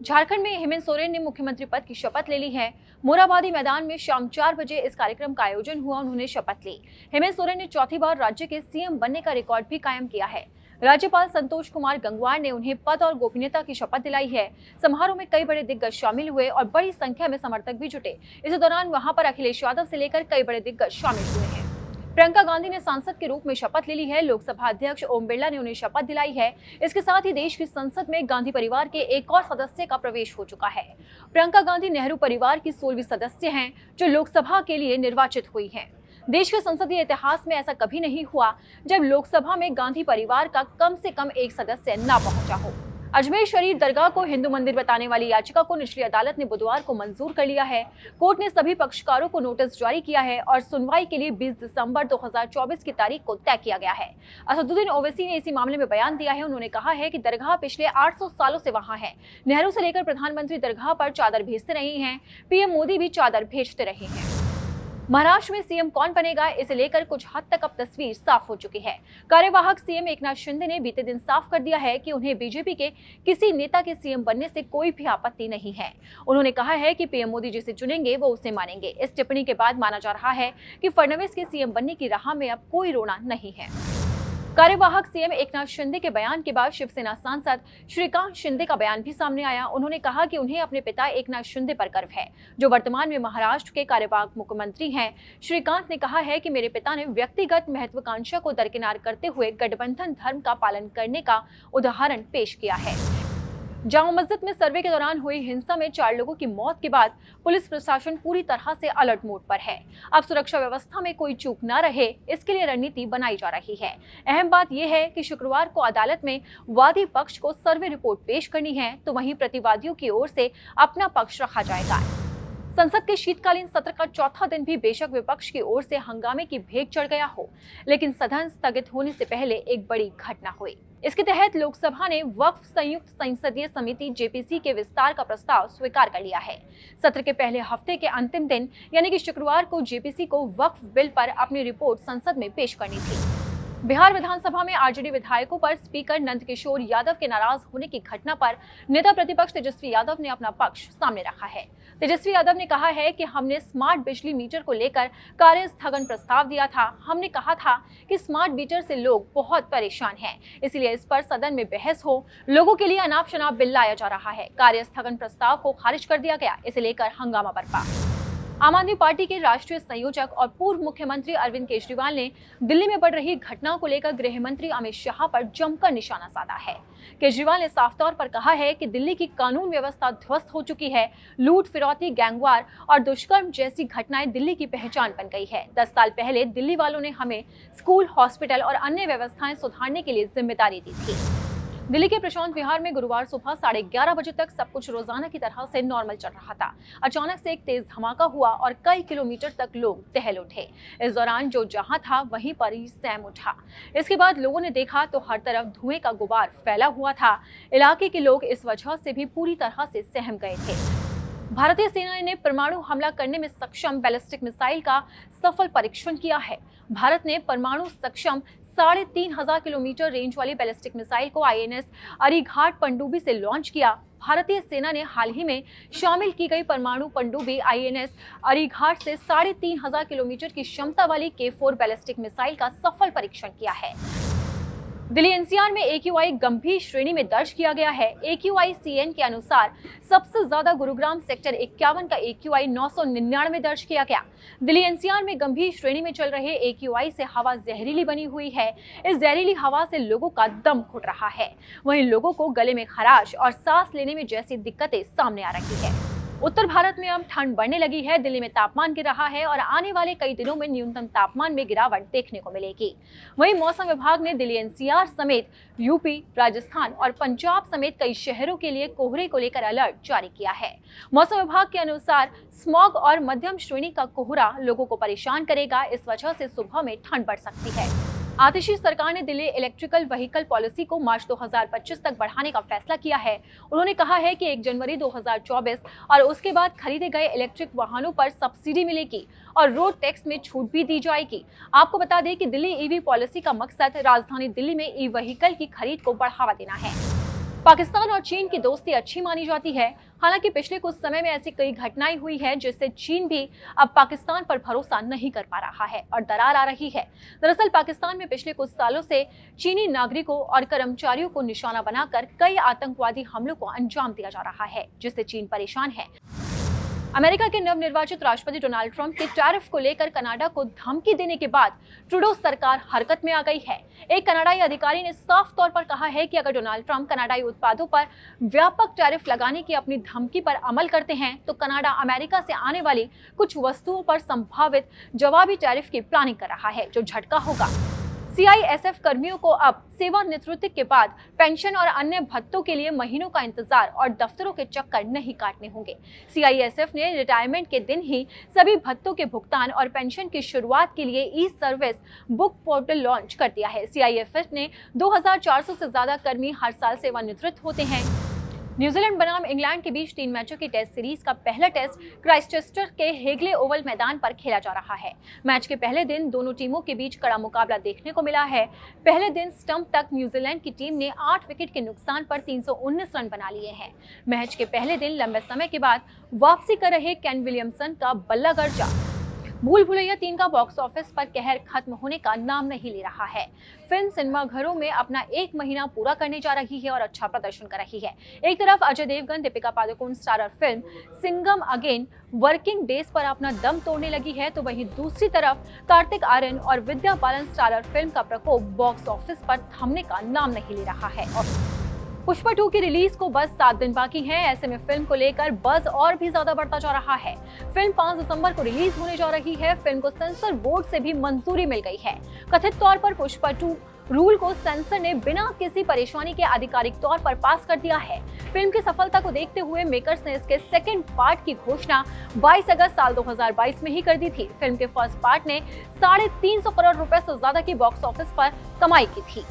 झारखंड में हेमंत सोरेन ने मुख्यमंत्री पद की शपथ ले ली है। मोराबादी मैदान में शाम 4 बजे इस कार्यक्रम का आयोजन हुआ। उन्होंने शपथ ली। हेमंत सोरेन ने चौथी बार राज्य के सीएम बनने का रिकॉर्ड भी कायम किया है। राज्यपाल संतोष कुमार गंगवार ने उन्हें पद और गोपनीयता की शपथ दिलाई है। समारोह में कई बड़े दिग्गज शामिल हुए और बड़ी संख्या में समर्थक भी जुटे। इस दौरान वहां पर अखिलेश यादव से लेकर कई बड़े दिग्गज शामिल हुए हैं। प्रियंका गांधी ने सांसद के रूप में शपथ ले ली है। लोकसभा अध्यक्ष ओम बिरला ने उन्हें शपथ दिलाई है। इसके साथ ही देश की संसद में गांधी परिवार के एक और सदस्य का प्रवेश हो चुका है। प्रियंका गांधी नेहरू परिवार की 16वीं सदस्य हैं जो लोकसभा के लिए निर्वाचित हुई हैं। देश के संसदीय इतिहास में ऐसा कभी नहीं हुआ जब लोकसभा में गांधी परिवार का कम से कम एक सदस्य न पहुंचा हो। अजमेर शरीफ दरगाह को हिंदू मंदिर बताने वाली याचिका को निचली अदालत ने बुधवार को मंजूर कर लिया है। कोर्ट ने सभी पक्षकारों को नोटिस जारी किया है और सुनवाई के लिए 20 दिसंबर 2024 की तारीख को तय किया गया है। असदुद्दीन ओवैसी ने इसी मामले में बयान दिया है। उन्होंने कहा है कि दरगाह पिछले 800 सालों से वहां है। नेहरू से लेकर प्रधानमंत्री दरगाह पर चादर भेजते रहे हैं। पीएम मोदी भी चादर भेजते रहे हैं। महाराष्ट्र में सीएम कौन बनेगा, इसे लेकर कुछ हद तक अब तस्वीर साफ हो चुकी है। कार्यवाहक सीएम एकनाथ शिंदे ने बीते दिन साफ कर दिया है कि उन्हें बीजेपी के किसी नेता के सीएम बनने से कोई भी आपत्ति नहीं है। उन्होंने कहा है कि पीएम मोदी जिसे चुनेंगे वो उसे मानेंगे। इस टिप्पणी के बाद माना जा रहा है कि फडणवीस के सीएम बनने की राह में अब कोई रोना नहीं है। कार्यवाहक सीएम एकनाथ शिंदे के बयान के बाद शिवसेना सांसद श्रीकांत शिंदे का बयान भी सामने आया। उन्होंने कहा कि उन्हें अपने पिता एकनाथ शिंदे पर गर्व है जो वर्तमान में महाराष्ट्र के कार्यवाहक मुख्यमंत्री हैं। श्रीकांत ने कहा है कि मेरे पिता ने व्यक्तिगत महत्वाकांक्षा को दरकिनार करते हुए गठबंधन धर्म का पालन करने का उदाहरण पेश किया है। जामा मस्जिद में सर्वे के दौरान हुई हिंसा में 4 लोगों की मौत के बाद पुलिस प्रशासन पूरी तरह से अलर्ट मोड पर है। अब सुरक्षा व्यवस्था में कोई चूक न रहे, इसके लिए रणनीति बनाई जा रही है। अहम बात यह है कि शुक्रवार को अदालत में वादी पक्ष को सर्वे रिपोर्ट पेश करनी है, तो वहीं प्रतिवादियों की ओर से अपना पक्ष रखा जाएगा। संसद के शीतकालीन सत्र का चौथा दिन भी बेशक विपक्ष की ओर से हंगामे की भेंट चढ़ गया हो, लेकिन सदन स्थगित होने से पहले एक बड़ी घटना हुई। इसके तहत लोकसभा ने वक्फ संयुक्त संसदीय समिति जेपीसी के विस्तार का प्रस्ताव स्वीकार कर लिया है। सत्र के पहले हफ्ते के अंतिम दिन यानी कि शुक्रवार को जेपीसी को वक्फ बिल पर अपनी रिपोर्ट संसद में पेश करनी थी। बिहार विधानसभा में आरजेडी विधायकों पर स्पीकर नंदकिशोर यादव के नाराज होने की घटना पर नेता प्रतिपक्ष तेजस्वी यादव ने अपना पक्ष सामने रखा है। तेजस्वी यादव ने कहा है कि हमने स्मार्ट बिजली मीटर को लेकर कार्य स्थगन प्रस्ताव दिया था। हमने कहा था कि स्मार्ट मीटर से लोग बहुत परेशान हैं, इसलिए इस पर सदन में बहस हो। लोगों के लिए अनाप शनाप बिल लाया जा रहा है। कार्य स्थगन प्रस्ताव को खारिज कर दिया गया। इसे लेकर हंगामा बरपा। आम आदमी पार्टी के राष्ट्रीय संयोजक और पूर्व मुख्यमंत्री अरविंद केजरीवाल ने दिल्ली में बढ़ रही घटनाओं को लेकर गृह मंत्री अमित शाह पर जमकर निशाना साधा है। केजरीवाल ने साफ तौर पर कहा है कि दिल्ली की कानून व्यवस्था ध्वस्त हो चुकी है। लूट, फिरौती, गैंगवार और दुष्कर्म जैसी घटनाएं दिल्ली की पहचान बन गई है। 10 साल पहले दिल्ली वालों ने हमें स्कूल, हॉस्पिटल और अन्य व्यवस्थाएं सुधारने के लिए जिम्मेदारी दी थी। दिल्ली के प्रशांत विहार में गुरुवार सुबह 11:30 बजे तक सब कुछ रोजाना की तरह से नॉर्मल चल रहा था। अचानक से एक तेज धमाका हुआ और कई किलोमीटर तक लोग टहल उठे। इस दौरान जो जहां था वहीं पर ही सहम उठा। इसके बाद लोगों ने देखा तो हर तरफ धुएं का गुबार फैला हुआ था। इलाके के लोग इस वजह से भी पूरी तरह से सहम गए थे। भारतीय सेना ने परमाणु हमला करने में सक्षम बैलिस्टिक मिसाइल का सफल परीक्षण किया है। भारत ने परमाणु सक्षम 3500 किलोमीटर रेंज वाली बैलिस्टिक मिसाइल को आईएनएस अरीघाट पनडुब्बी से लॉन्च किया। भारतीय सेना ने हाल ही में शामिल की गई परमाणु पनडुब्बी आईएनएस अरीघाट से 3500 किलोमीटर की क्षमता वाली K4 बैलिस्टिक मिसाइल का सफल परीक्षण किया है। दिल्ली एनसीआर में AQI गंभीर श्रेणी में दर्ज किया गया है। AQI-CN के अनुसार सबसे ज्यादा गुरुग्राम सेक्टर 51 का AQI 999 दर्ज किया गया। दिल्ली एनसीआर में गंभीर श्रेणी में चल रहे AQI से हवा जहरीली बनी हुई है। इस जहरीली हवा से लोगों का दम घुट रहा है। वहीं लोगों को गले में खराश और सांस लेने में जैसी दिक्कतें सामने आ रही है। उत्तर भारत में अब ठंड बढ़ने लगी है। दिल्ली में तापमान गिर रहा है और आने वाले कई दिनों में न्यूनतम तापमान में गिरावट देखने को मिलेगी। वहीं मौसम विभाग ने दिल्ली एनसीआर समेत यूपी, राजस्थान और पंजाब समेत कई शहरों के लिए कोहरे को लेकर अलर्ट जारी किया है। मौसम विभाग के अनुसार स्मॉग और मध्यम श्रेणी का कोहरा लोगों को परेशान करेगा। इस वजह से सुबह में ठंड बढ़ सकती है। आतिशी सरकार ने दिल्ली इलेक्ट्रिकल व्हीकल पॉलिसी को मार्च 2025 तक बढ़ाने का फैसला किया है। उन्होंने कहा है कि 1 जनवरी 2024 और उसके बाद खरीदे गए इलेक्ट्रिक वाहनों पर सब्सिडी मिलेगी और रोड टैक्स में छूट भी दी जाएगी। आपको बता दें कि दिल्ली ईवी पॉलिसी का मकसद राजधानी दिल्ली में ई व्हीकल की खरीद को बढ़ावा देना है। पाकिस्तान और चीन की दोस्ती अच्छी मानी जाती है। हालांकि पिछले कुछ समय में ऐसी कई घटनाएं हुई हैं जिससे चीन भी अब पाकिस्तान पर भरोसा नहीं कर पा रहा है और दरार आ रही है। दरअसल पाकिस्तान में पिछले कुछ सालों से चीनी नागरिकों और कर्मचारियों को निशाना बनाकर कई आतंकवादी हमलों को अंजाम दिया जा रहा है, जिससे चीन परेशान है। अमेरिका के नवनिर्वाचित राष्ट्रपति डोनाल्ड ट्रंप के टैरिफ को लेकर कनाडा को धमकी देने के बाद ट्रूडो सरकार हरकत में आ गई है। एक कनाडाई अधिकारी ने साफ तौर पर कहा है कि अगर डोनाल्ड ट्रंप कनाडाई उत्पादों पर व्यापक टैरिफ लगाने की अपनी धमकी पर अमल करते हैं तो कनाडा अमेरिका से आने वाली कुछ वस्तुओं पर संभावित जवाबी टैरिफ की प्लानिंग कर रहा है, जो झटका होगा। CISF कर्मियों को अब सेवानिवृत्ति के बाद पेंशन और अन्य भत्तों के लिए महीनों का इंतजार और दफ्तरों के चक्कर नहीं काटने होंगे। CISF ने रिटायरमेंट के दिन ही सभी भत्तों के भुगतान और पेंशन की शुरुआत के लिए ई सर्विस बुक पोर्टल लॉन्च कर दिया है। CISF ने 2400 से ज्यादा कर्मी हर साल सेवानिवृत्त होते हैं। न्यूजीलैंड बनाम इंग्लैंड के बीच 3 मैचों की टेस्ट सीरीज का पहला टेस्ट क्राइस्टचर्च के हेगले ओवल मैदान पर खेला जा रहा है। मैच के पहले दिन दोनों टीमों के बीच कड़ा मुकाबला देखने को मिला है। पहले दिन स्टंप तक न्यूजीलैंड की टीम ने 8 विकेट के नुकसान पर 319 रन बना लिए हैं। मैच के पहले दिन लंबे समय के बाद वापसी कर रहे केन विलियमसन का बल्ला गर्जा। भूल भुलैया 3 का बॉक्स ऑफिस पर कहर खत्म होने का नाम नहीं ले रहा है। फिल्म सिनेमाघरों में अपना 1 महीना पूरा करने जा रही है और अच्छा प्रदर्शन कर रही है। एक तरफ Ajay Devgan, Deepika Padukone starrer film Singham again working days पर अपना दम तोड़ने लगी है, तो वहीं दूसरी तरफ कार्तिक आर्यन और विद्या बालन स्टारर फिल्म का प्रकोप बॉक्स ऑफिस पर थमने का नाम नहीं ले रहा है। पुष्पा 2 की रिलीज को बस 7 दिन बाकी हैं। ऐसे में फिल्म को लेकर बज और भी ज्यादा बढ़ता जा रहा है। फिल्म 5 दिसंबर को रिलीज होने जा रही है। फिल्म को सेंसर बोर्ड से भी मंजूरी मिल गई है। कथित तौर पर पुष्पा 2 रूल को सेंसर ने बिना किसी परेशानी के आधिकारिक तौर पर पास कर दिया है। फिल्म की सफलता को देखते हुए मेकर्स ने इसके सेकंड पार्ट की घोषणा 22 अगस्त साल 2022 में ही कर दी थी। फिल्म के फर्स्ट पार्ट ने 350 करोड़ रुपए से ज्यादा की बॉक्स ऑफिस पर कमाई की थी।